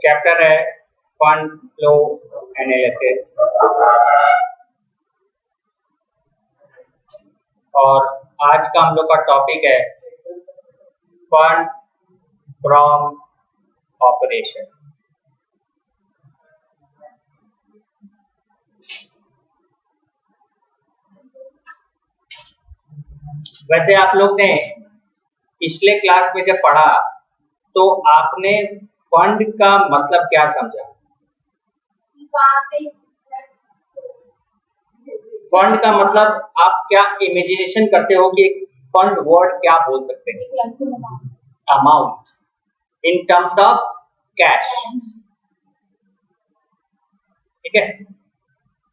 Chapter है fund flow analysis और आज का हम लोग का टॉपिक है फंड फ्रॉम ऑपरेशन। वैसे आप लोग ने पिछले क्लास में जब पढ़ा तो आपने फंड का मतलब क्या समझा? फंड का मतलब आप क्या इमेजिनेशन करते हो कि फंड वर्ड क्या बोल सकते हैं? Amount in terms of cash. ठीक है,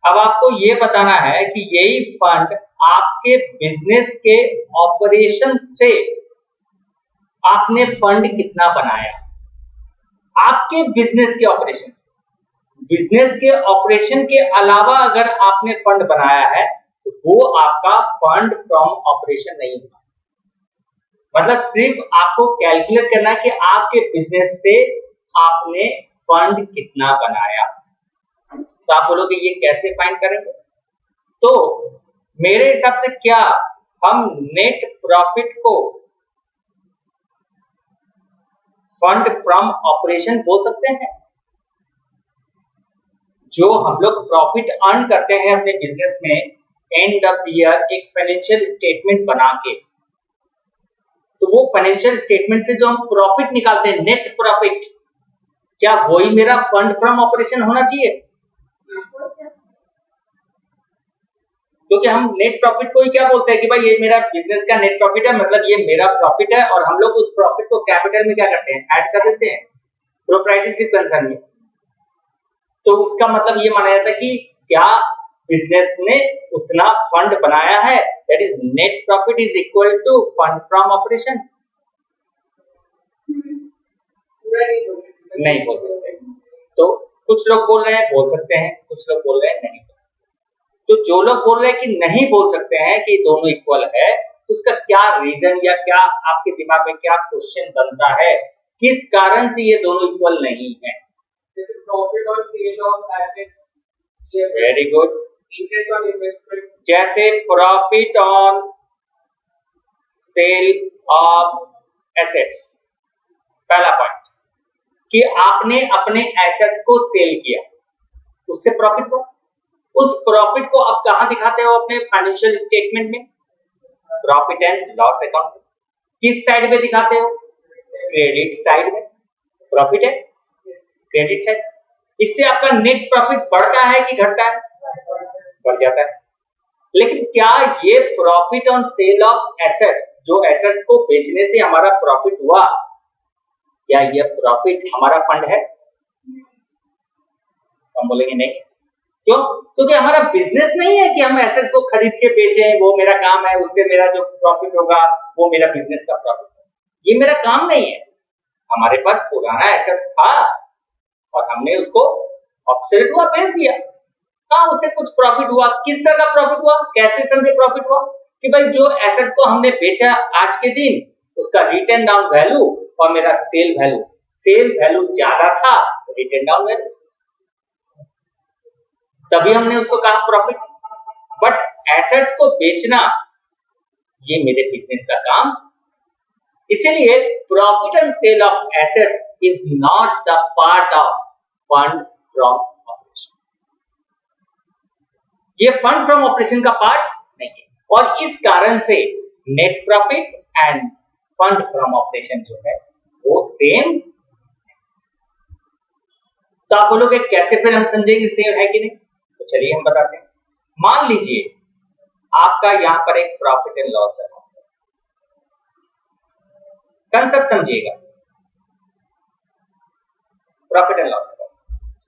अब आपको ये बताना है कि यही फंड आपके बिजनेस के ऑपरेशन से आपने फंड कितना बनाया, आपके बिजनेस के ऑपरेशन से। बिजनेस के ऑपरेशन के अलावा अगर आपने फंड बनाया है तो वो आपका फंड फ्रॉम ऑपरेशन नहीं होगा। मतलब सिर्फ आपको कैलकुलेट करना है कि आपके बिजनेस से आपने फंड कितना बनाया। तो आप बोलोगे ये कैसे फाइंड करेंगे? तो मेरे हिसाब से क्या हम नेट प्रॉफिट को फंड फ्रॉम ऑपरेशन बोल सकते हैं? जो हम लोग प्रॉफिट अर्न करते हैं अपने बिजनेस में एंड ऑफ द ईयर एक फाइनेंशियल स्टेटमेंट बना के, तो वो फाइनेंशियल स्टेटमेंट से जो हम प्रॉफिट निकालते हैं नेट प्रॉफिट, क्या वही मेरा फंड फ्रॉम ऑपरेशन होना चाहिए? क्योंकि हम नेट प्रॉफिट को ही क्या बोलते हैं कि भाई ये मेरा बिजनेस का नेट प्रॉफिट है, मतलब ये मेरा प्रॉफिट है और हम लोग उस प्रॉफिट को कैपिटल में क्या करते हैं, ऐड कर देते हैं प्रोप्राइटरशिप कंसर्न में। तो उसका मतलब ये माना जाता है कि क्या बिजनेस ने उतना फंड बनाया है, that is net profit is equal to fund from operation. नहीं बोल सकते। तो कुछ लोग बोल रहे हैं बोल सकते हैं, कुछ लोग बोल रहे हैं नहीं। तो जो लोग बोल रहे हैं कि नहीं बोल सकते हैं कि दोनों इक्वल है, तो उसका क्या रीजन या क्या आपके दिमाग में क्या क्वेश्चन बनता है, किस कारण से ये दोनों इक्वल नहीं है? प्रॉफिट और sale of assets. Very good. Interest on investment, जैसे profit on sale of assets. पहला पॉइंट कि आपने अपने एसेट्स को सेल किया, उससे प्रॉफिट हुआ। उस प्रॉफिट को आप कहां दिखाते हो अपने फाइनेंशियल स्टेटमेंट में? Profit and loss account. किस साइड में दिखाते हो? क्रेडिट साइड में। प्रॉफिट है क्रेडिट साइड। इससे आपका नेट प्रॉफिट बढ़ता है कि घटता है? बढ़ जाता है। लेकिन क्या ये profit on sale of assets, जो एसेट्स को बेचने से हमारा प्रॉफिट हुआ, क्या ये प्रॉफिट हमारा फंड है? हम बोलेंगे नहीं। क्यों? क्योंकि हमारा बिजनेस नहीं है कि हम एसेट्स को खरीद के बेचें, वो मेरा काम है, उससे मेरा जो प्रॉफिट होगा वो मेरा बिजनेस का प्रॉफिट है। ये मेरा काम नहीं है। हमारे पास पुराना एसेट्स था और हमने उसको ऑब्सोल्यूट हुआ बेच दिया। हाँ, उससे कुछ प्रॉफिट हुआ। किस तरह का प्रॉफिट हुआ, कैसे समझे प्रॉफिट हुआ? कि भाई जो एसेट्स को हमने बेचा आज के दिन, उसका रिटर्न डाउन वैल्यू और मेरा सेल वैल्यू ज्यादा था, रिटर्न डाउन वैल्यू, तभी हमने उसको कहा प्रॉफिट। बट एसेट्स को बेचना ये मेरे बिजनेस का काम, इसलिए profit and sale of assets is not the part of fund from operation. ये फंड फ्रॉम ऑपरेशन का पार्ट नहीं है और इस कारण से net profit and fund from operation जो है वो सेम। तो आप बोलोगे कैसे फिर हम समझेंगे सेम है कि नहीं? तो चलिए हम बताते हैं। मान लीजिए आपका यहां पर एक प्रॉफिट एंड लॉस अकाउंट है। कंसेप्ट समझिएगा, प्रॉफिट एंड लॉस अकाउंट।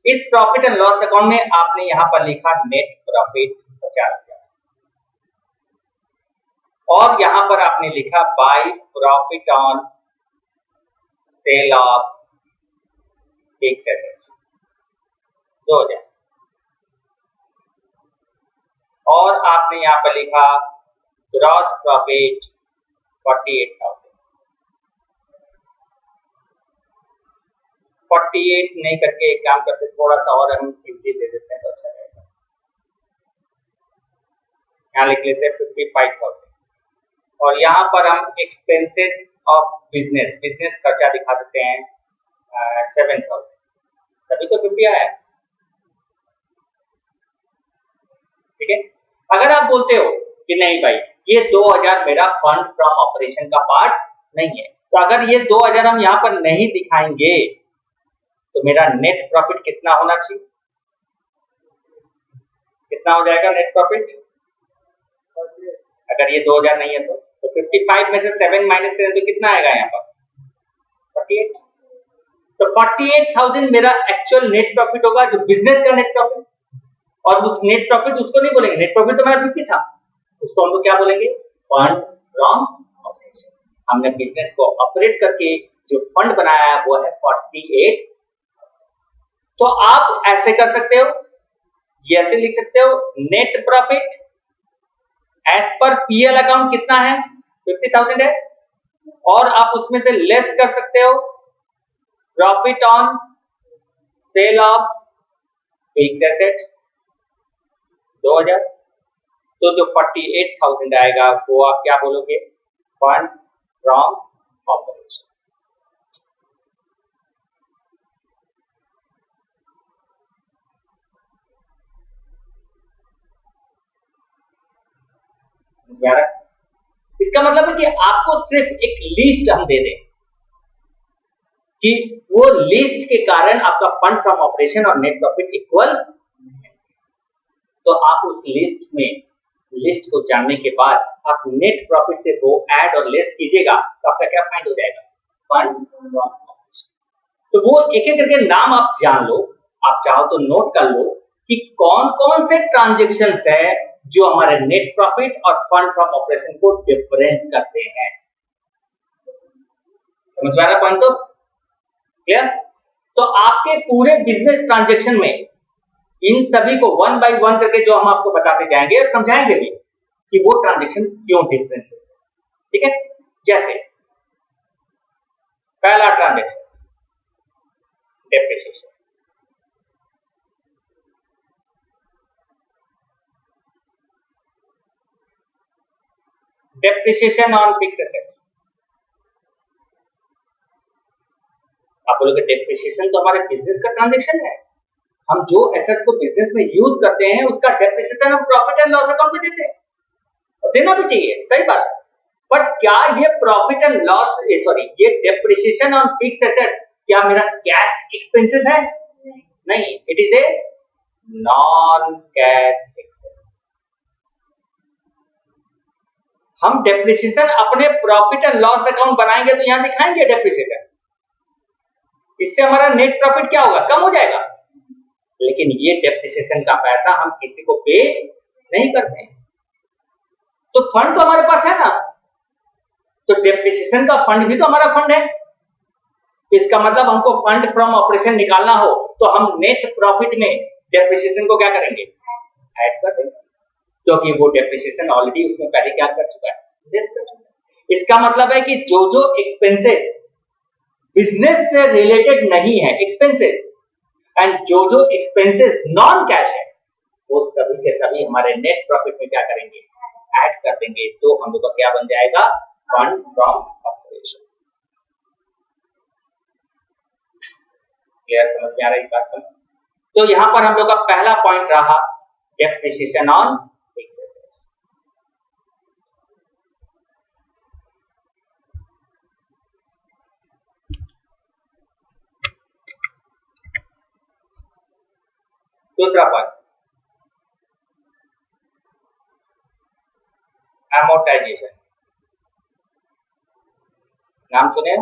इस प्रॉफिट एंड लॉस अकाउंट में आपने यहां पर लिखा नेट प्रॉफिट 50,000 और यहां पर आपने लिखा by profit on sale of fixed assets 2000 और आपने यहां पर लिखा ग्रॉस प्रॉफिट 48,000। 48 नहीं करके एक काम करते, थोड़ा सा और हम गिनती दे देते हैं तो अच्छा रहेगा। यहाँ लिख लेते हैं 55,000 और यहाँ पर हम एक्सपेंसेस ऑफ बिजनेस, बिजनेस खर्चा दिखा देते हैं 7,000, तभी तो 50 आया। ठीक है, अगर आप बोलते हो कि नहीं भाई ये 2,000 मेरा फंड फ्रॉम ऑपरेशन का पार्ट नहीं है, तो अगर ये 2,000 हम यहाँ पर नहीं दिखाएंगे तो मेरा नेट प्रॉफिट कितना होना चाहिए, कितना हो जाएगा नेट प्रॉफिट? अगर ये 2,000 नहीं है तो 55 में से 7 माइनस करें तो कितना आएगा यहाँ पर? 48। तो 48,000 मेरा एक्चुअल नेट प्रॉफिट होगा, जो बिजनेस का नेट प्रॉफिट। और उस नेट प्रॉफिट उसको नहीं बोलेंगे, नेट प्रॉफिट तो मेरा 50 था, उसको हम लोग क्या बोलेंगे? Fund from operation. हमने बिजनेस को ऑपरेट करके जो फंड बनाया है वो है 48। तो आप ऐसे कर सकते हो, ये ऐसे लिख सकते हो, net profit as per PL account कितना है? 50,000 है, और आप उसमें से लेस कर सकते हो profit on sale of fixed assets 2,000। तो जो 48,000 आएगा वो आप क्या बोलोगे? Fund from operation. इसका मतलब है कि आपको सिर्फ एक लिस्ट हम दे दें कि वो लिस्ट के कारण आपका फंड फ्रॉम ऑपरेशन और नेट प्रॉफिट इक्वल, तो आप उस लिस्ट में, लिस्ट को जानने के बाद आप नेट प्रॉफिट से वो ऐड और लेस कीजिएगा तो आपका क्या फाइंड हो जाएगा? Fund from operation. तो वो एक एक करके नाम आप जान लो, आप चाहो तो नोट कर लो कि कौन कौन से ट्रांजेक्शन्स है जो हमारे नेट प्रॉफिट और फंड फ्रॉम ऑपरेशन को डिफरेंस करते हैं। समझ में आ रहा पॉइंट? तो क्लियर? तो आपके पूरे बिजनेस ट्रांजेक्शन में इन सभी को वन बाय वन करके जो हम आपको बताते जाएंगे और समझाएंगे भी कि वो ट्रांजेक्शन क्यों डिफरेंस है। ठीक है, जैसे पहला transaction depreciation. Depreciation on fixed assets. आप बोलोगे डेप्रिसिएशन तो हमारे बिजनेस का ट्रांजेक्शन है, हम जो एसेट्स को बिजनेस में यूज करते हैं उसका डेप्रिसिएशन हम प्रॉफिट एंड लॉस अकाउंट में देते हैं, और देना भी चाहिए, सही बात है। बट क्या ये प्रॉफिट एंड लॉस, सॉरी, ये डेप्रिसिएशन ऑन फिक्स्ड एसेट्स क्या मेरा कैश एक्सपेंसेस है? नहीं, it is a non cash expense. हम डेप्रिसिएशन अपने प्रॉफिट एंड लॉस अकाउंट बनाएंगे तो यहां दिखाएंगे डेप्रिसिएशन, इससे हमारा नेट प्रॉफिट क्या होगा? कम हो जाएगा। लेकिन ये डेप्रिसिएशन का पैसा हम किसी को पे नहीं करते हैं, तो फंड तो हमारे पास है ना, तो डेप्रिसिएशन का फंड भी तो हमारा फंड है। इसका मतलब हमको फंड फ्रॉम ऑपरेशन निकालना हो तो हम नेट प्रॉफिट में डेप्रिसिएशन को क्या करेंगे? ऐड कर देंगे, क्योंकि वो डेप्रिसिएशन ऑलरेडी उसमें पहले क्या कर चुका है? लेस कर चुका है। इसका मतलब है कि जो जो एक्सपेंसेस बिजनेस से रिलेटेड नहीं है एक्सपेंसेस, एंड जो जो एक्सपेंसेस नॉन कैश है, वो सभी के सभी हमारे नेट प्रॉफिट में क्या करेंगे? ऐड कर देंगे। तो हम लोग का क्या बन जाएगा? Fund from operation. क्लियर? समझ में आ रही बात? तो यहां पर हम लोग का पहला पॉइंट रहा डेप्रिसिएशन ऑन फिक्स्ड एसेट्स। दूसरा पॉइंट एमोर्टाइजेशन। नाम सुने?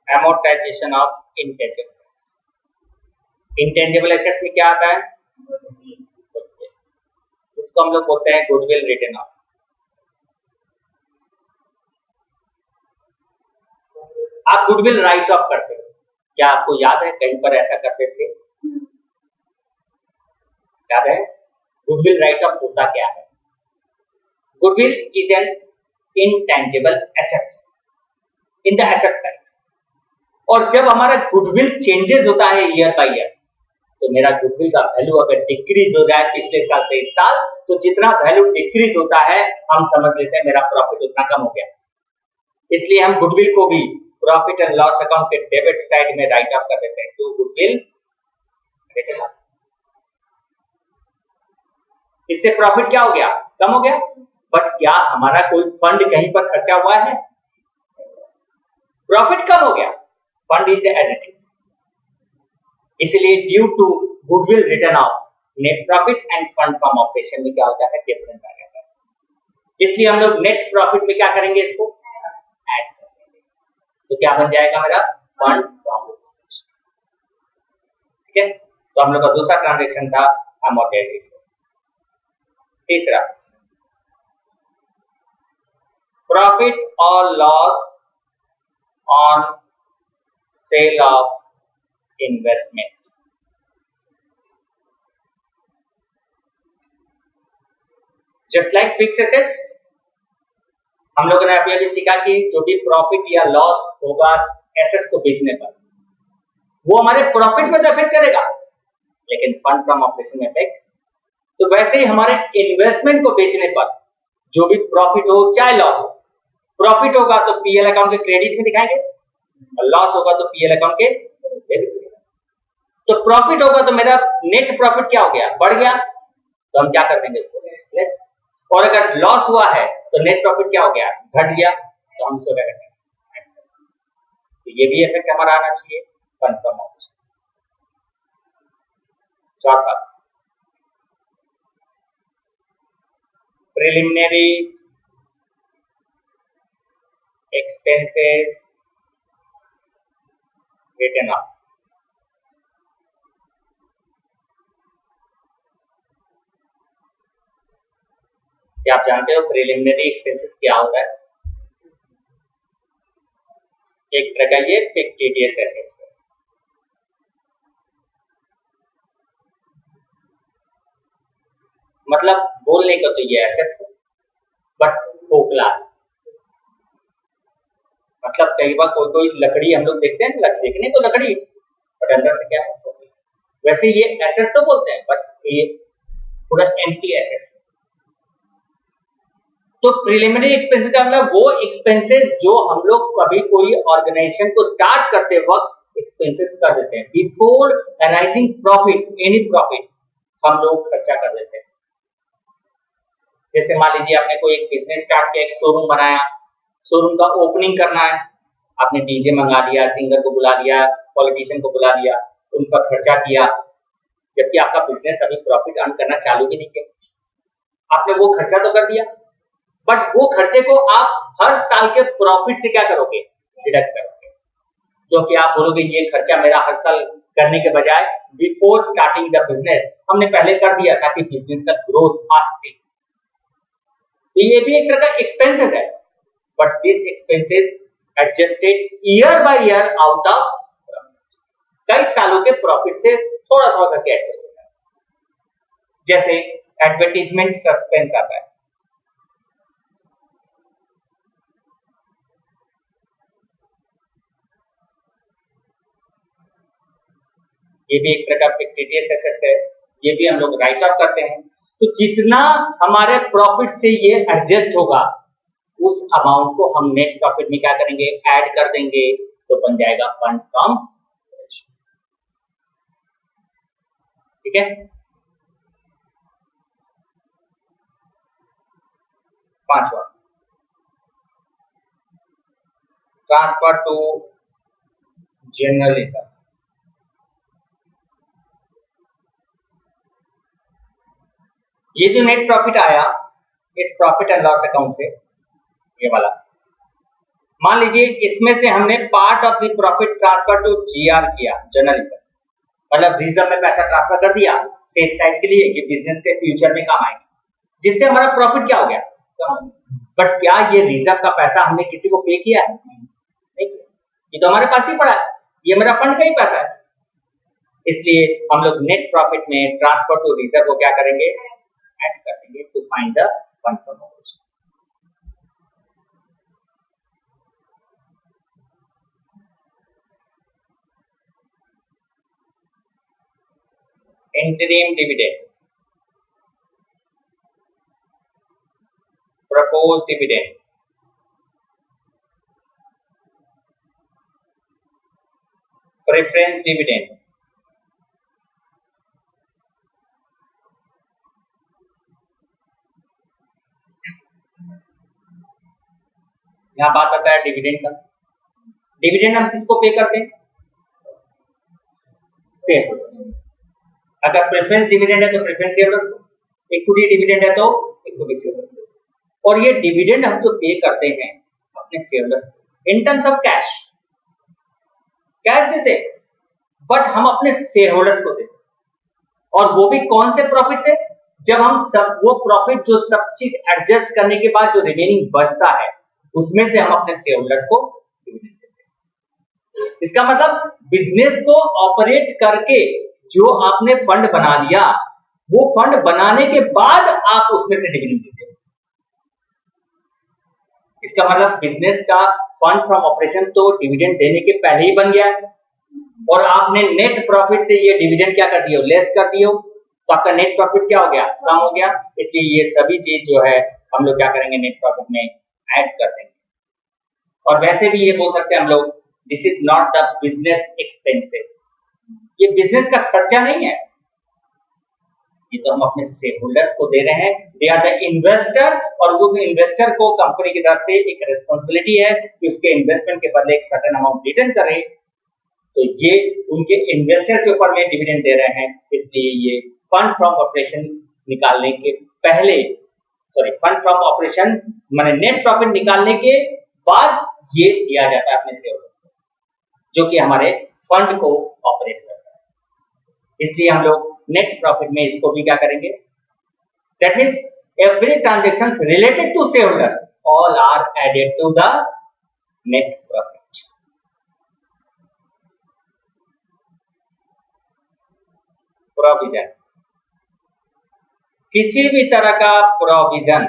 Amortisation of intangible assets. Intangible assets में क्या आता है? इसको हम लोग बोलते हैं गुडविल रिटन ऑफ। आप गुडविल राइट ऑफ करते हो, क्या आपको याद है कहीं पर ऐसा करते थे? याद है? गुडविल राइट ऑफ होता क्या है? Goodwill is an intangible assets in the asset side। और जब हमारा गुडविल चेंजेस होता है ईयर बाय ईयर, तो मेरा गुडविल का वैल्यू अगर डिक्रीज हो जाए पिछले साल से इस साल, तो जितना वैल्यू डिक्रीज होता है हम समझ लेते हैं मेरा प्रॉफिट उतना कम हो गया। इसलिए हम गुडविल को भी प्रॉफिट एंड लॉस अकाउंट के डेबिट साइड में राइट ऑफ कर देते हैं, तो गुडविल रिटर्न। इससे प्रॉफिट क्या हो गया? कम हो गया। बट क्या हमारा कोई फंड कहीं पर खर्चा हुआ है? प्रॉफिट कम हो गया, fund is as it is. इसलिए due to goodwill return off, net profit and fund from operation में क्या होता है? डिफरेंस आ जाता है। इसलिए हम लोग नेट प्रॉफिट में क्या करेंगे? इसको ऐड करेंगे, तो क्या बन जाएगा मेरा? Fund from operation. ठीक है, तो हम लोग का दूसरा ट्रांजेक्शन था अमोर्टाइजेशन। तीसरा, प्रॉफिट और loss on sale of investment. Just like fix assets, हम लोगों ने अभी सीखा कि जो भी प्रॉफिट या लॉस होगा एसेट्स को बेचने पर, वो हमारे प्रॉफिट में तो इफेक्ट करेगा, लेकिन फंड फ्रॉम ऑपरेशन में इफेक्ट। तो वैसे ही हमारे इन्वेस्टमेंट को बेचने पर जो भी प्रॉफिट हो चाहे लॉस हो, प्रॉफिट होगा तो पीएल अकाउंट के क्रेडिट में दिखाएंगे, और लॉस होगा तो पीएल अकाउंट के डेबिट में। तो प्रॉफिट होगा तो मेरा नेट प्रॉफिट क्या हो गया? बढ़ गया, तो हम क्या कर देंगे? इसको लेस। और अगर लॉस हुआ है तो नेट प्रॉफिट क्या हो गया? घट गया, तो हम इसको क्या करते हैं? तो ये भी इफेक्ट हमारा आना चाहिए फंड फ्रॉम ऑपरेशन। चौथा, प्रिलिमिनरी एक्सपेंसेस रिटन ऑफ। क्या आप जानते हो प्रिलिमिनरी एक्सपेंसेस क्या होता है? एक प्रकार ये फिक्टिटियस एसेट्स है। मतलब बोलने को तो ये एसेट्स है, बट खोखला है। मतलब कई बार कोई कोई लकड़ी हम लोग देखते हैं, देखने को लकड़ी, बट अंदर से क्या है? वैसे ये एसेट्स तो बोलते हैं, बट ये पूरा एम्प्टी एसेट्स है। तो प्रिलिमिनरी एक्सपेंसेस का मतलब वो एक्सपेंसेस जो हम लोग कभी कोई ऑर्गेनाइजेशन को स्टार्ट करते वक्त एक्सपेंसेस कर देते हैं, before arising profit, any profit हम लोग खर्चा कर देते हैं। जैसे मान लीजिए आपने कोई एक बिजनेस स्टार्ट किया, एक शोरूम बनाया, शोरूम का ओपनिंग करना है, आपने डीजे मंगा लिया, सिंगर को बुला लिया, पॉलिटिशियन को बुला लिया, उनका खर्चा किया, जबकि आपका बिजनेस अभी प्रॉफिट अर्न करना चालू भी नहीं किया। आपने वो खर्चा तो कर दिया, बट वो खर्चे को आप हर साल के प्रॉफिट से क्या करोगे? डिडक्ट करोगे। क्योंकि आप बोलोगे ये खर्चा मेरा हर साल करने के बजाय बिफोर स्टार्टिंग द बिजनेस हमने पहले कर दिया ताकि बिजनेस का ग्रोथ फास्ट थी। तो ये भी एक तरह का एक्सपेंसेस है, but this expenses adjusted year by year out of कई सालों के प्रॉफिट से थोड़ा थोड़ा करके एडजस्ट होता है। जैसे एडवर्टीजमेंट सस्पेंस आता है, ये भी एक प्रकार फिक्टिटियस एसेट्स है, ये भी हम लोग राइट ऑफ करते हैं। तो जितना हमारे प्रॉफिट से ये एडजस्ट होगा उस अमाउंट को हम नेट प्रॉफिट में क्या करेंगे? ऐड कर देंगे, तो बन जाएगा फंड फ्रॉम ऑपरेशन। ठीक है। पांचवा, ट्रांसफर टू जनरल रिजर्व। ये जो नेट प्रॉफिट आया इस प्रॉफिट एंड लॉस अकाउंट से, ये वाला मान लीजिए इसमें से हमने part of the profit transfer to GR किया, जनरल रिजर्व, मतलब रिजर्व में पैसा ट्रांसफर कर दिया सेफ साइड के लिए कि बिजनेस के फ्यूचर में काम आएगा, जिससे हमारा प्रॉफिट क्या हो गया? कम। बट क्या ये रिजर्व का पैसा हमने किसी को पे किया है? नहीं किया, ये तो हमारे पास ही पड़ा है, ये मेरा फंड का ही पैसा है। इसलिए हम लोग नेट प्रॉफिट में ट्रांसफर टू रिजर्व को क्या करेंगे? ऐड कर देंगे to find the fund from operation. interim dividend, proposed dividend, preference dividend, यहाँ बात आता है डिविडेंड का। डिविडेंड हम किसको पे करते हैं? Share holders. अगर प्रेफरेंस डिविडेंड है तो प्रेफरेंस शेयर होल्डर्स को, इक्विटी डिविडेंड है तो इक्विटी शेयर होल्डर्स को। और ये डिविडेंड हम जो पे करते हैं अपने शेयर होल्डर्स को in terms of cash, cash देते, बट हम अपने शेयर होल्डर्स को देते, और वो भी कौन से प्रॉफिट से? जब हम सब वो प्रॉफिट जो सब चीज एडजस्ट करने के बाद जो रिमेनिंग बचता है उसमें से हम अपने शेयर होल्डर्स को डिविडेंड देते हैं। इसका मतलब बिजनेस को ऑपरेट करके जो आपने फंड बना लिया, वो फंड बनाने के बाद आप उसमें से डिविडेंड देते हो। इसका मतलब बिजनेस का फंड फ्रॉम ऑपरेशन तो डिविडेंड देने के पहले ही बन गया है, और आपने नेट प्रॉफिट से ये डिविडेंड क्या कर दिए? लेस कर दिए, तो आपका नेट प्रॉफिट क्या हो गया? कम हो गया। इसलिए ये सभी चीज जो है हम लोग क्या करेंगे? नेट प्रॉफिट में ऐड कर देंगे। और वैसे भी ये बोल सकते हैं हम लोग, this is not the business expenses, ये बिजनेस का खर्चा नहीं है, ये तो हम अपने शेयर होल्डर्स को दे रहे हैं। दे आर द इन्वेस्टर, और उस इन्वेस्टर को कंपनी की तरफ से एक रिस्पांसिबिलिटी है कि उसके इन्वेस्टमेंट के बदले एक सर्टेन अमाउंट रिटर्न करे। तो ये उनके इन्वेस्टर के ऊपर में डिविडेंड दे रहे हैं, इसलिए ये फंड फ्रॉम ऑपरेशन निकालने के पहले, सॉरी, फंड फ्रॉम ऑपरेशन माने नेट प्रॉफिट निकालने के बाद ये दिया जाता है अपने शेयर होल्डर्स को, जो कि हमारे फंड को ऑपरेट करता है। इसलिए हम लोग नेट प्रॉफिट में इसको भी क्या करेंगे? That means every transaction related to share holders all are added to the net profit. Provision, किसी भी तरह का प्रोविजन,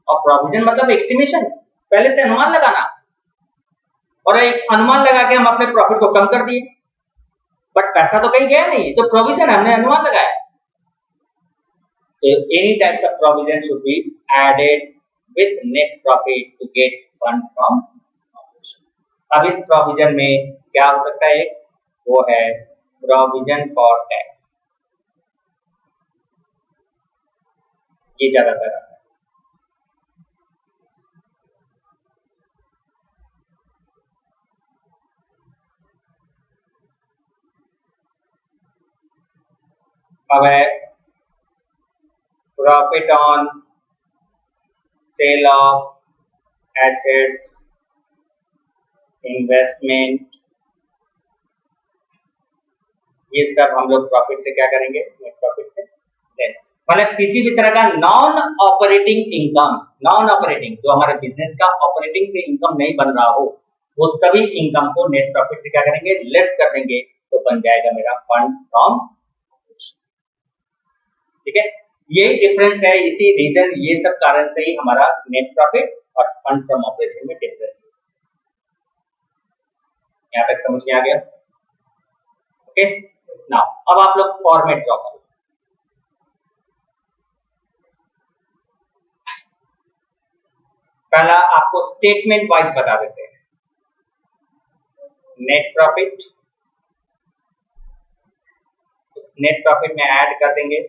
और प्रोविजन मतलब एस्टिमेशन, पहले से अनुमान लगाना, और एक अनुमान लगा के हम अपने प्रॉफिट को कम कर दिए, बट पैसा तो कहीं गया नहीं, तो प्रोविजन हमने अनुमान लगाया। तो any types of provision should be added with net profit to get fund from operation. अब इस प्रोविजन में क्या हो सकता है? वो है प्रोविजन फॉर टैक्स, ये ज्यादातर आता है। अब है profit on sale of assets, investment, ये सब हम लोग प्रॉफिट से क्या करेंगे? नेट प्रॉफिट से लेस। मतलब किसी भी तरह का non operating income, non operating जो हमारे बिजनेस का ऑपरेटिंग से इनकम नहीं बन रहा हो, वो सभी इनकम को नेट प्रॉफिट से क्या करेंगे? लेस कर देंगे, तो बन जाएगा मेरा फंड फ्रॉम ऑपरेशन। ठीक है, यही डिफरेंस है, इसी रीजन, ये सब कारण से ही हमारा नेट प्रॉफिट और फंड फ्रॉम ऑपरेशन में डिफरेंस है। यहाँ तक समझ में आ गया? ओके, नाउ अब आप लोग फॉर्मेट ड्रॉ करो। पहला आपको स्टेटमेंट वाइज बता देते हैं। नेट प्रॉफिट, उस नेट प्रॉफिट में ऐड कर देंगे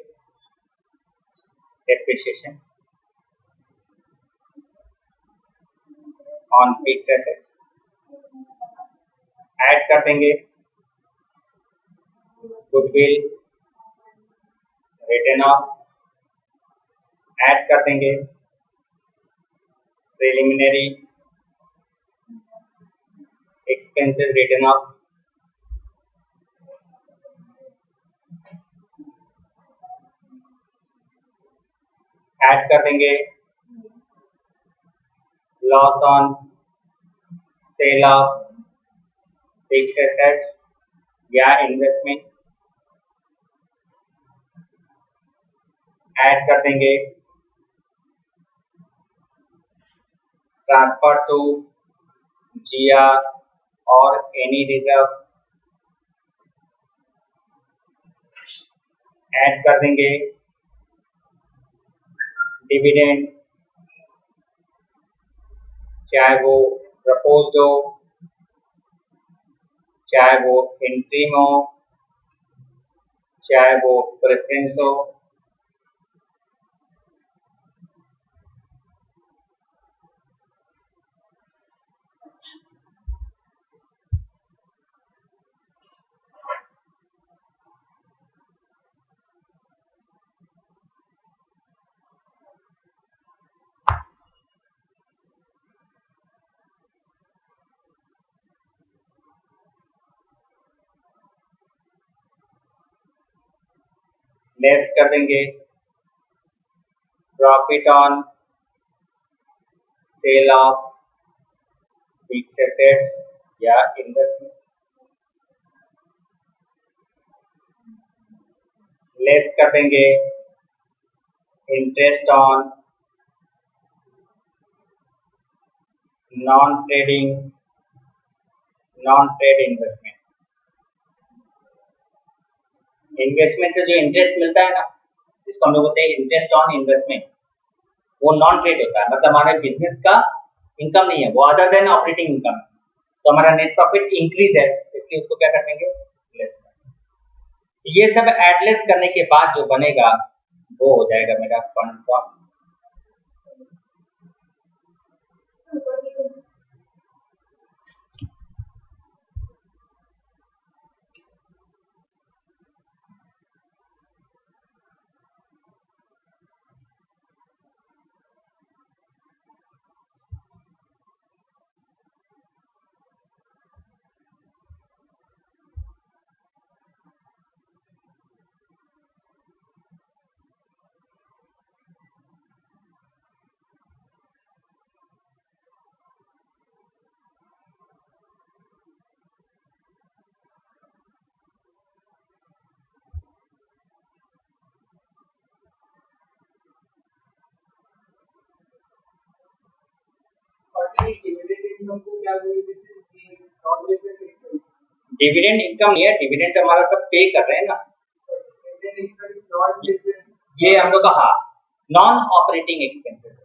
depreciation on fix assets, add कर देंगे गुडविल, रिटर्न ऑफ, ऐड कर देंगे preliminary expenses return of, add कर देंगे loss on sale of fix assets या इन्वेस्टमेंट, ऐड कर देंगे ट्रांसफर टू जीआर और एनी रिजर्व, ऐड कर देंगे डिविडेंड, चाहे वो प्रपोज्ड हो, चाहे वो इंट्रीम हो, चाहे वो प्रेफरेंस हो। लेस कर देंगे profit on sale of fixed assets या इन्वेस्टमेंट, लेस कर देंगे interest on non trade investment. Investment से जो इंटरेस्ट मिलता है ना, जिसको हम लोग बोलते हैं इंटरेस्ट ऑन इन्वेस्टमेंट, वो नॉन ट्रेड होता है, मतलब हमारे बिजनेस का इनकम नहीं है, वो अदर देन ऑपरेटिंग इनकम। तो हमारा नेट प्रॉफिट इंक्रीज है, इसलिए उसको क्या कर देंगे, लेस कर देंगे। ये सब एडलेस करने के बाद जो बनेगा वो हो जाएगा मेरा फंड फ्रॉम। डिविडेंड इनकम नहीं है, डिविडेंड हमारा सब पे कर रहे हैं ना, ये हम लोग का हाँ नॉन ऑपरेटिंग एक्सपेंसेस।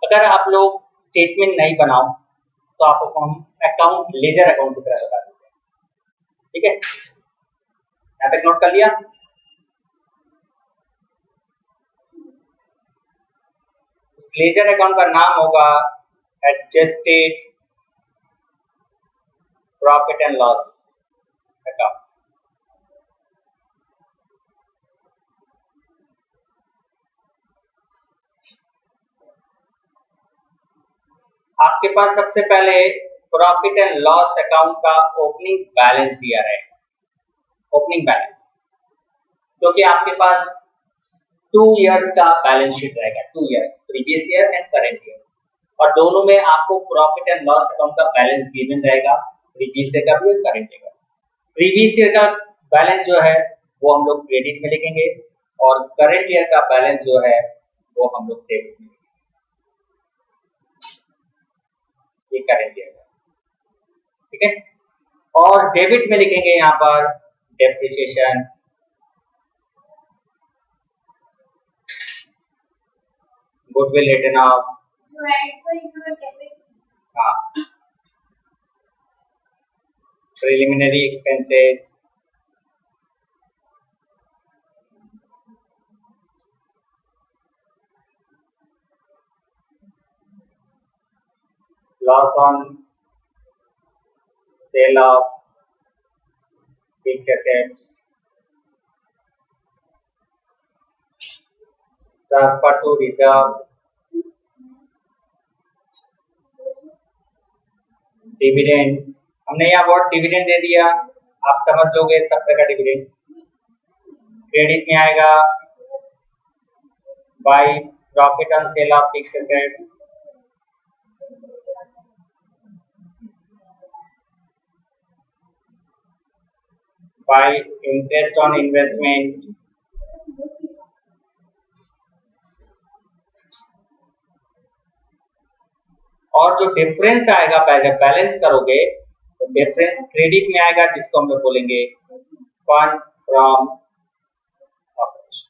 अगर आप लोग स्टेटमेंट नहीं बनाओ तो आपको हम अकाउंट लेजर अकाउंट की तरह बता देते हैं, ठीक है, यहाँ तक नोट कर लिया। उस लेजर अकाउंट का नाम होगा adjusted profit and loss account. आपके पास सबसे पहले प्रॉफिट एंड लॉस अकाउंट का ओपनिंग बैलेंस दिया रहेगा, ओपनिंग बैलेंस, क्योंकि आपके पास 2 इयर्स का बैलेंस शीट रहेगा, 2 years, previous year and current year, और दोनों में आपको प्रॉफिट एंड लॉस अकाउंट का बैलेंस गिवन रहेगा, प्रीवियस ईयर का भी और करेंट ईयर का। प्रीवियस ईयर का बैलेंस जो है वो हम लोग क्रेडिट में लिखेंगे और करेंट ईयर का बैलेंस जो है वो हम लोग डेबिट में लिखेंगे। ये करेंट ईयर का, ठीक है, और डेबिट में लिखेंगे यहाँ पर डेप्रिसिएशन, गुडविल रिटर्न ऑफ, हाँ, preliminary expenses, loss on sale of fixed assets, transfer to reserve, dividend, हमने यहाँ वर्ड डिविडेंड दे दिया, आप समझ लोगे सब तरह का डिविडेंड। क्रेडिट में आएगा by profit on sale of fixed assets, bye interest on investment, और जो डिफरेंस आएगा पहले बैलेंस करोगे तो डिफरेंस क्रेडिट में आएगा, जिसको हम लोग बोलेंगे फंड फ्रॉम ऑपरेशन।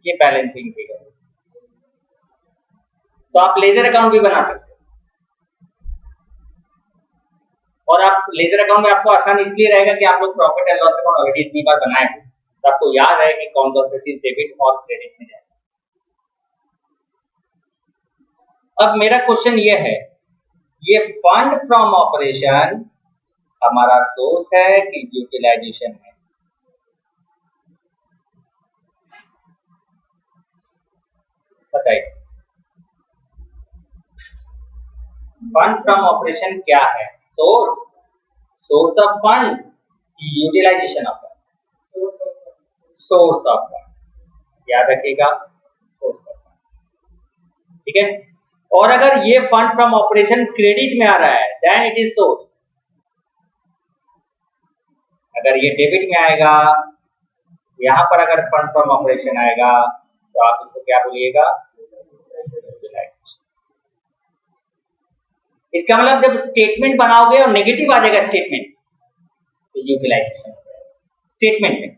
ये बैलेंसिंग फिगर। तो आप लेजर अकाउंट भी बना सकते हो, और आप लेजर अकाउंट में आपको आसान इसलिए रहेगा कि आप लोग profit and loss account already इतनी बार बनाए हैं, तो आपको याद है कि कौन कौन सी चीज डेबिट और क्रेडिट में जाए। अब मेरा क्वेश्चन ये है, ये फंड फ्रॉम ऑपरेशन हमारा सोर्स है कि यूटिलाइजेशन है? बताइए, फंड फ्रॉम ऑपरेशन क्या है? Source of fund, utilisation of fund? Source of fund, याद रखिएगा, सोर्स ऑफ फंड, ठीक है। और अगर ये फंड फ्रॉम ऑपरेशन क्रेडिट में आ रहा है देन इट इज सोर्स। अगर ये डेबिट में आएगा, यहां पर अगर फंड फ्रॉम ऑपरेशन आएगा तो आप इसको क्या बोलिएगा? इसका मतलब जब स्टेटमेंट बनाओगे और नेगेटिव आ जाएगा स्टेटमेंट तो यूटिलाइजेशन स्टेटमेंट में,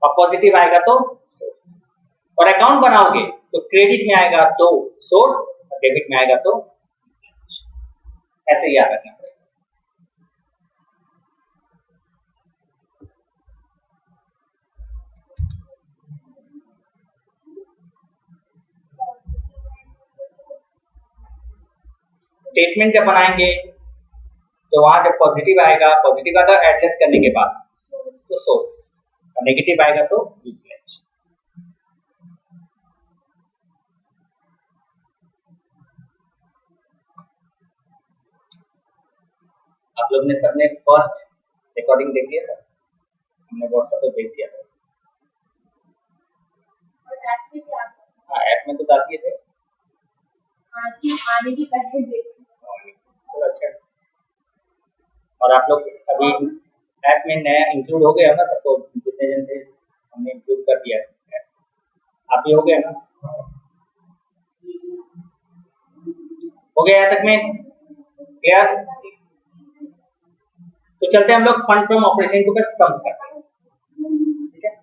और पॉजिटिव आएगा तो सोर्स। और अकाउंट बनाओगे तो क्रेडिट में आएगा तो सोर्स और डेबिट में आएगा तो, ऐसे याद रखना पड़ेगा। स्टेटमेंट जब बनाएंगे तो वहां जब पॉजिटिव आएगा एडजस्ट करने के बाद तो सोर्स, और नेगेटिव आएगा तो यूटिलाइजेशन। आप लोग ने सबने फर्स्ट रिकॉर्डिंग देख लिया था, हमने व्हाट्सएप पे भेज दिया था। हाँ, ऐप में तो डाल दिए थे। आने की पहले तो अच्छा, और आप लोग अभी ऐप में नया इंक्लूड हो गया ना, सबको जितने जन थे हमने इंक्लूड कर दिया है, आप भी हो गया ना? हो गया यहाँ तक में क्लियर? तो चलते हैं हम लोग फंड फ्रॉम ऑपरेशन को बस सम्स करते हैं, ठीक है।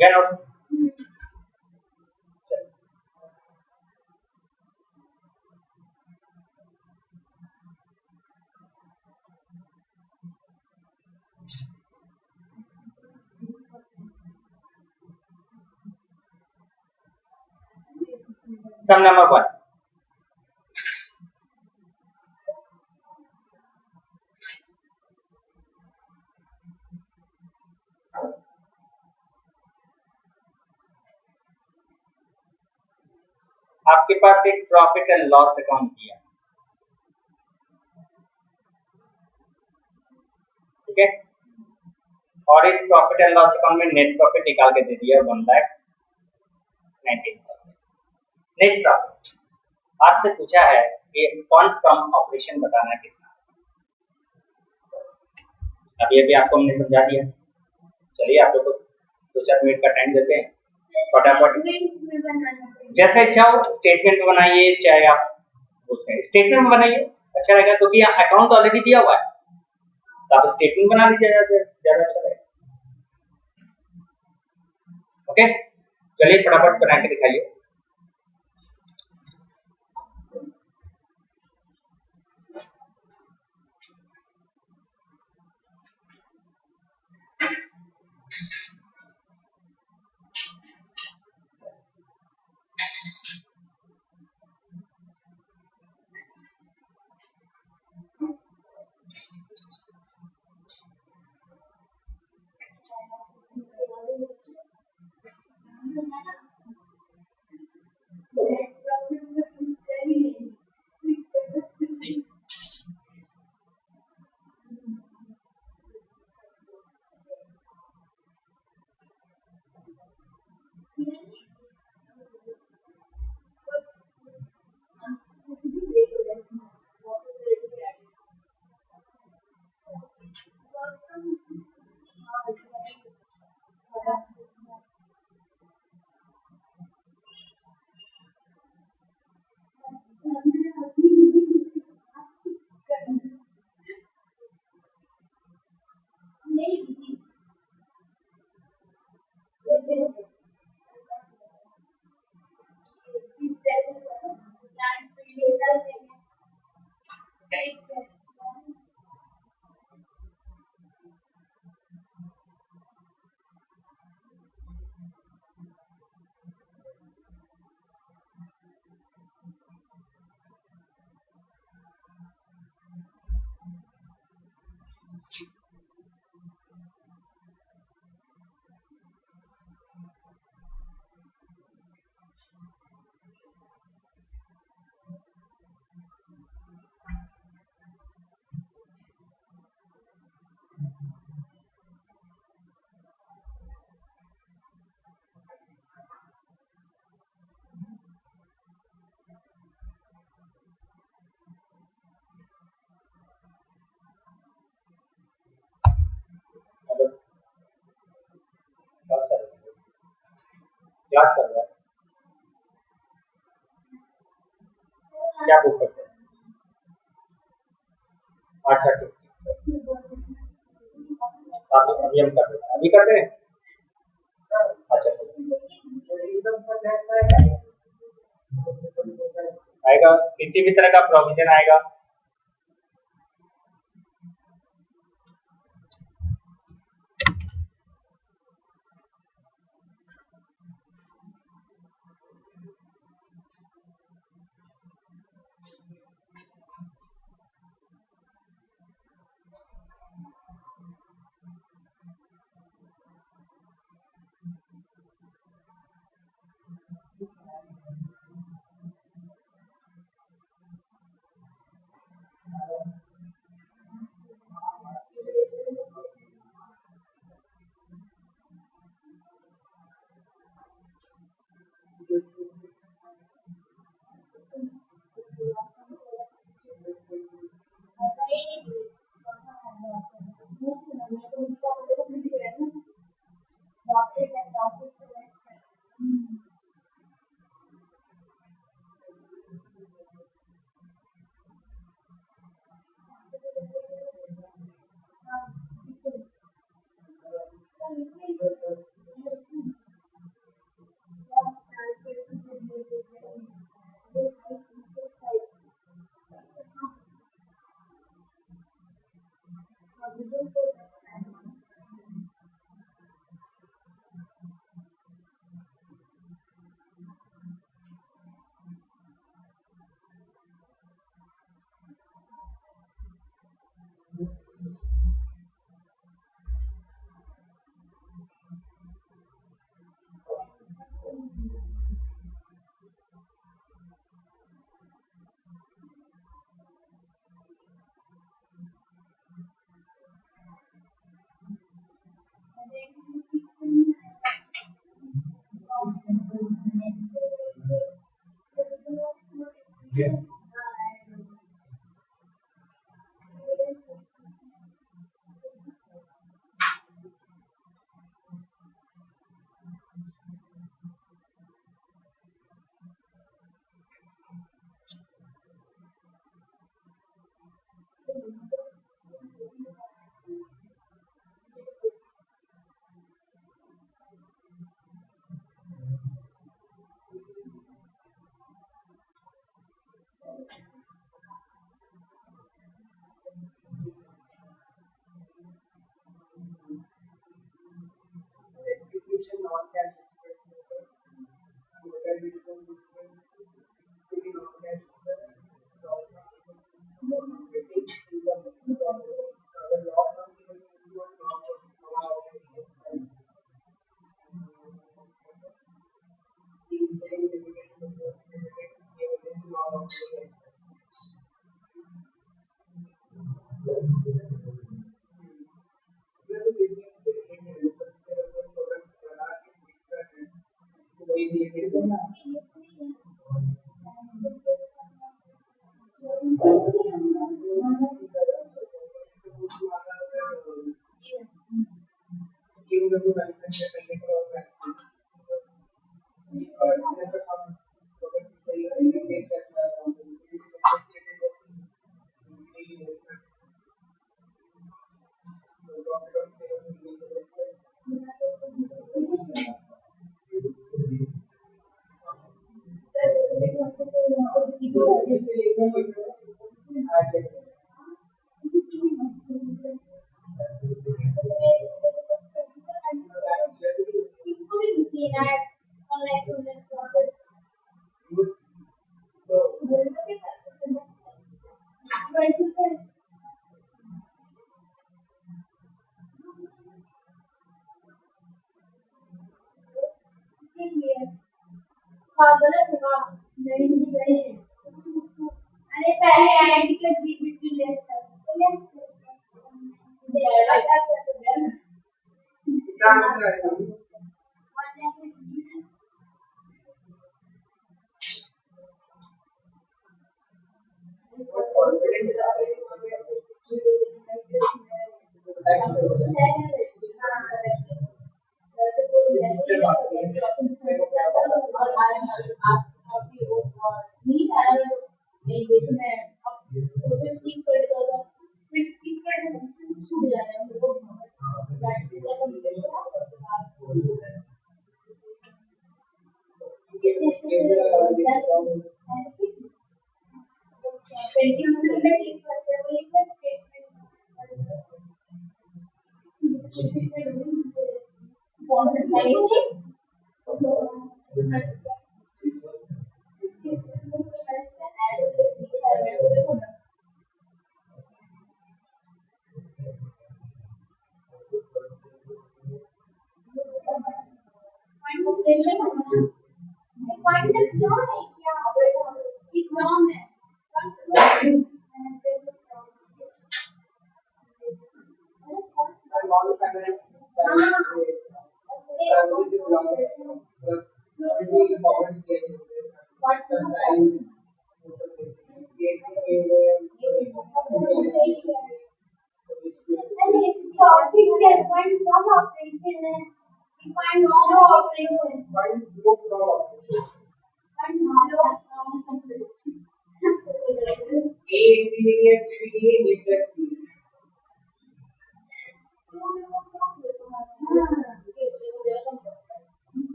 गया नोट? सम नंबर 1, आपके पास एक प्रॉफिट एंड लॉस अकाउंट दिया, ठीक है, और इस प्रॉफिट एंड लॉस अकाउंट में नेट प्रॉफिट निकाल के दे दिया 1,19,000 नेट प्रॉफिट। आपसे पूछा है कि फंड फ्रॉम ऑपरेशन बताना कितना। अभी अभी आपको हमने समझा दिया। चलिए आप लोग को 2-4 मिनट का टाइम देते हैं, फटाफट जैसे इच्छा हो स्टेटमेंट में बनाइए, चाहे आप उसमें स्टेटमेंट में बनाइए, अच्छा रहेगा, क्योंकि यहाँ अकाउंट ऑलरेडी दिया हुआ है, तो आप स्टेटमेंट बना लीजिए, ज्यादा अच्छा रहेगा। ओके, चलिए फटाफट बना के दिखाइए। क्लास चल रहा है, क्या बुक करते हैं? अच्छा ठीक, अभी हम कर रहे हैं, अभी करते हैं। अच्छा आएगा, किसी भी तरह का प्रोविजन आएगा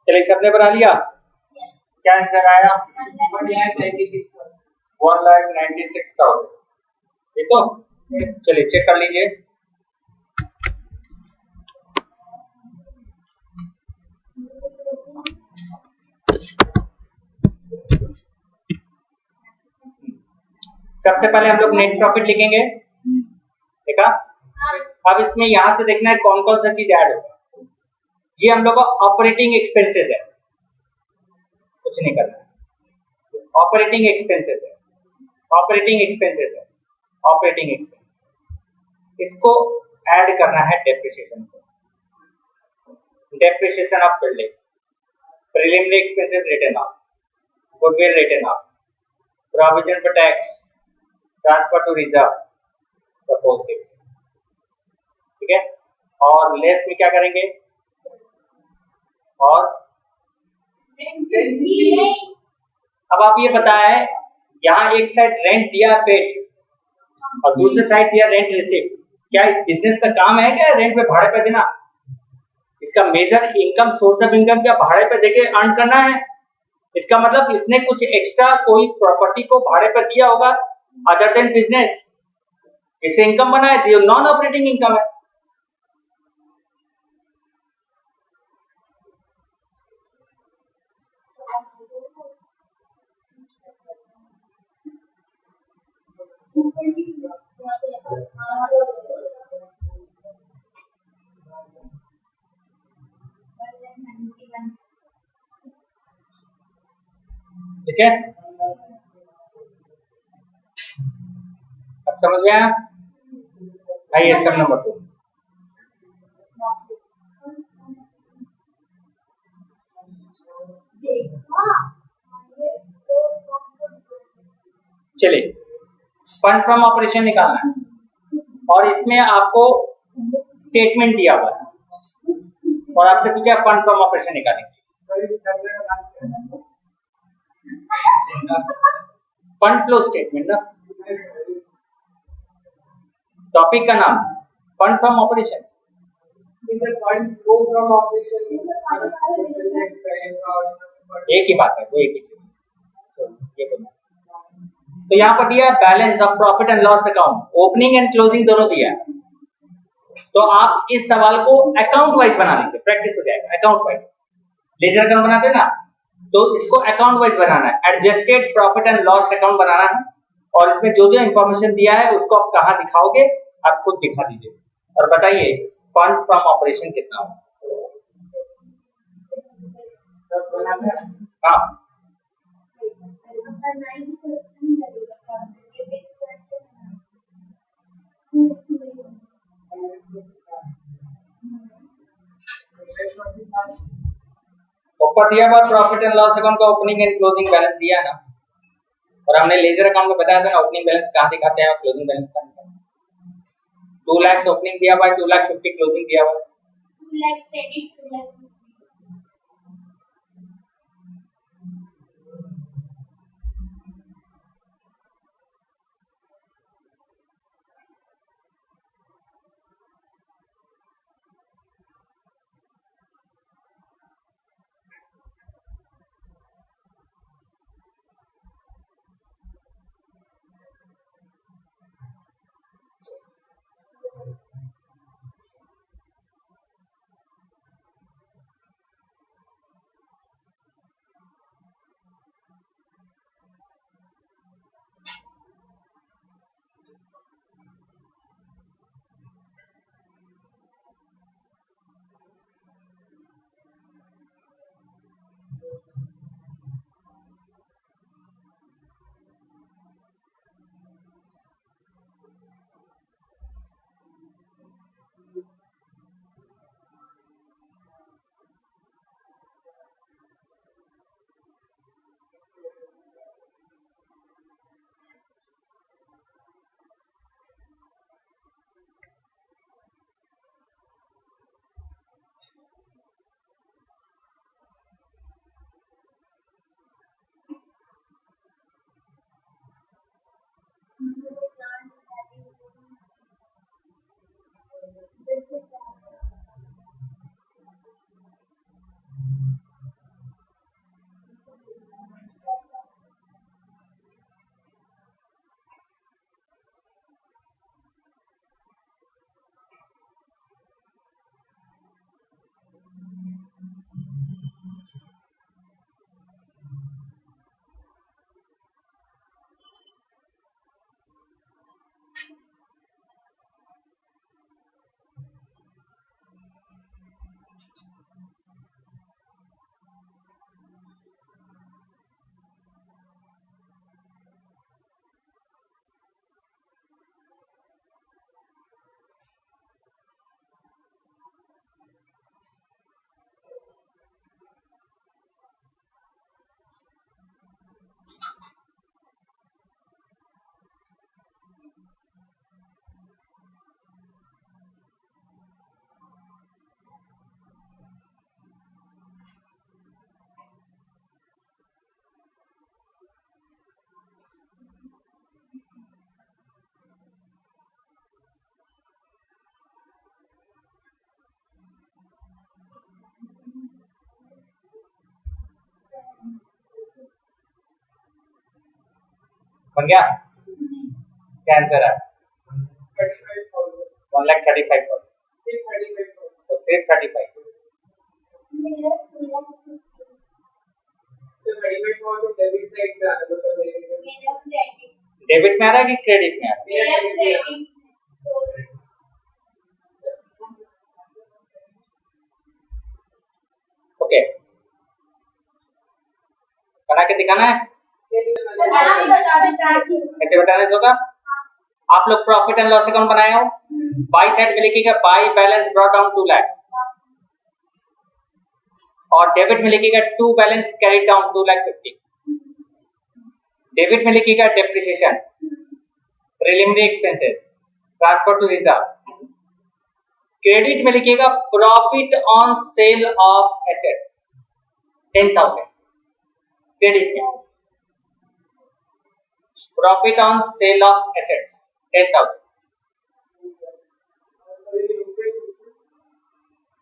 चलिए सबने बना लिया, क्या आंसर आया? 1,96,000। ये तो चलिए चेक कर लीजिए। सबसे पहले हम लोग नेट प्रॉफिट लिखेंगे, देखा? अब इसमें यहां से देखना है कौन कौन सा चीज ऐड होगा। ये हम लोग का ऑपरेटिंग एक्सपेंसेस है, कुछ नहीं करना है। ऑपरेटिंग एक्सपेंसेस है, ऑपरेटिंग एक्सपेंसेस है, ऑपरेटिंग एक्सपेंस। इसको ऐड करना है डेप्रिसिएशन को, depreciation of building, preliminary expenses written off, goodwill written off, provision for tax, transfer to reserve, propose dividend, ठीक है। और लेस में क्या करेंगे? और अब आप ये बताएं, यहाँ एक साइड रेंट दिया पेड और दूसरी साइड दिया रेंट रिसीव। क्या इस बिजनेस का काम है क्या रेंट पे भाड़े पे देना? इसका major income, source of income क्या भाड़े पे देके अर्न करना है? इसका मतलब इसने कुछ एक्स्ट्रा कोई प्रॉपर्टी को भाड़े पर दिया होगा अदर देन बिजनेस, जिससे इनकम बना है, नॉन ऑपरेटिंग इनकम है। ठीक है, अब समझ में आया? आइए स्टेप नंबर 2। चलिए फंड फ्रॉम ऑपरेशन निकालना है और इसमें आपको स्टेटमेंट दिया हुआ है और आपसे पूछा फंड फ्रॉम ऑपरेशन निकालेंगे। फंड फ्लो स्टेटमेंट ना, टॉपिक का नाम फंड फ्रॉम ऑपरेशन। एक ही बात है, वो एक ही चीज। तो यहाँ पर दिया balance of profit and loss account, opening and closing दोनों दिया है। तो आप इस सवाल को अकाउंट वाइज बना लीजिए, प्रैक्टिस हो जाएगा। अकाउंट वाइज लेजर अकाउंट बनाते हैं ना, तो इसको अकाउंट वाइज बनाना है। Adjusted profit and loss account बनाना है और इसमें जो जो इंफॉर्मेशन दिया है उसको आप कहाँ दिखाओगे, आप खुद दिखा दीजिए और बताइए फंड फ्रॉम ऑपरेशन कितना हो। हाँ ऊपर दिया हुआ प्रॉफिट एंड लॉस अकाउंट का ओपनिंग एंड क्लोजिंग बैलेंस दिया ना, और हमने लेजर अकाउंट में बताया था ना ओपनिंग बैलेंस कहाँ दिखाते हैं और क्लोजिंग बैलेंस कहाँ दिखाते हैं। 2 लाख ओपनिंग दिया हुआ है, 2 लाख 50 क्लोजिंग दिया हुआ है। 2 लाख क्रेडिट, 2 लाख बन गया? क्या आंसर है? 1,35,000 तो सिर्फ 35। मेरा 2 लाख मेरा क्रेडिट, डेबिट में आ रहा है कि क्रेडिट में आ रहा मेरा क्रेडिट है? ओके, बना के दिखाना है? कैसे बताना होगा? आप लोग प्रॉफिट एंड लॉस अकाउंट बनाए हो, बाई साइड में लिखिएगा by balance brought down 2 lakh, और डेबिट में लिखिएगा to balance carry down 2,50,000। Debit में लिखिएगा depreciation, preliminary expenses, transfer to reserve. Credit में लिखिएगा profit on sale of assets 10,000। Credit में profit on sale of assets 10,000,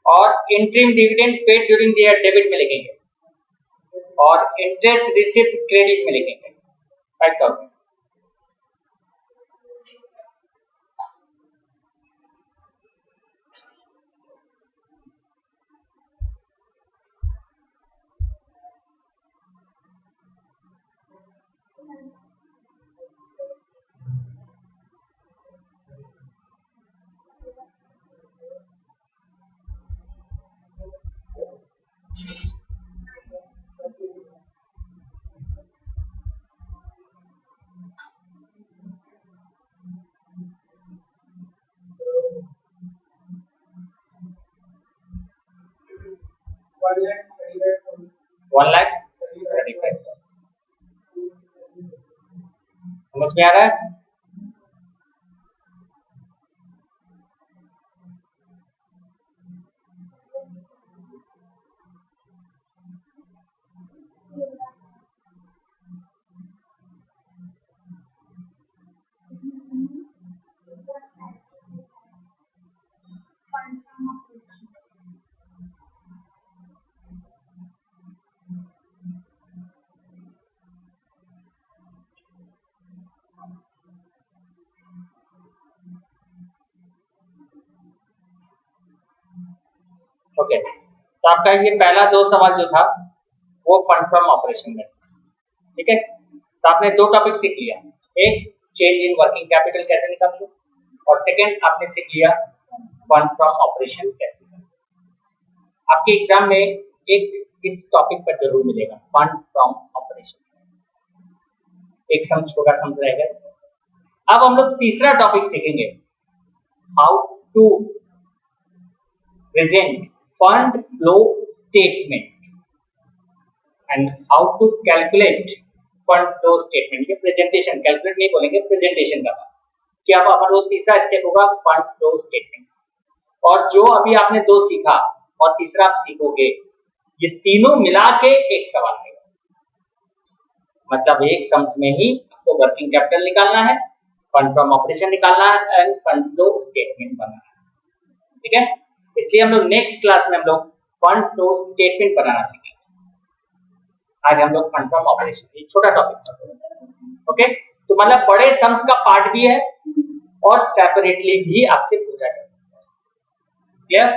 और interim dividend paid during the year debit में लिखेंगे, और इंटरेस्ट रिसीव्ड क्रेडिट में लिखेंगे 5,000। 1,35,000। समझ में आ रहा है? ओके, तो आपका ये पहला 2 सवाल जो था वो फंड फ्रॉम ऑपरेशन में, ठीक है। तो आपने 2 टॉपिक सीख लिया, एक चेंज इन वर्किंग कैपिटल कैसे निकालते हो, और सेकंड आपने सीख लिया फंड फ्रॉम ऑपरेशन कैसे निकालते। आपके एग्जाम में एक इस टॉपिक पर जरूर मिलेगा, फंड फ्रॉम ऑपरेशन, एक सम छोटा सम रहेगा। अब हम लोग तीसरा टॉपिक सीखेंगे, how to present fund flow statement and how to calculate fund flow statement। ये प्रेजेंटेशन, कैलकुलेट नहीं बोलेंगे, प्रेजेंटेशन का कि आप अपन वो तीसरा स्टेप होगा फंड फ्लो स्टेटमेंट। और जो अभी आपने 2 सीखा और तीसरा आप सीखोगे, ये तीनों मिला के एक सवाल आएगा, मतलब एक सम्स में ही आपको वर्किंग कैपिटल निकालना है, फंड फ्रॉम ऑपरेशन निकालना है एंड फंड फ्लो स्टेटमेंट बनाना है, ठीक है। इसलिए हम लोग नेक्स्ट क्लास में हम लोग फंड फ्लो स्टेटमेंट बनाना सीखेंगे। आज हम लोग फंड फ्रॉम ऑपरेशन, ये छोटा टॉपिक था, ओके। तो मतलब बड़े सम्स का पार्ट भी है और सेपरेटली भी आपसे पूछा जा सकता है, क्लियर।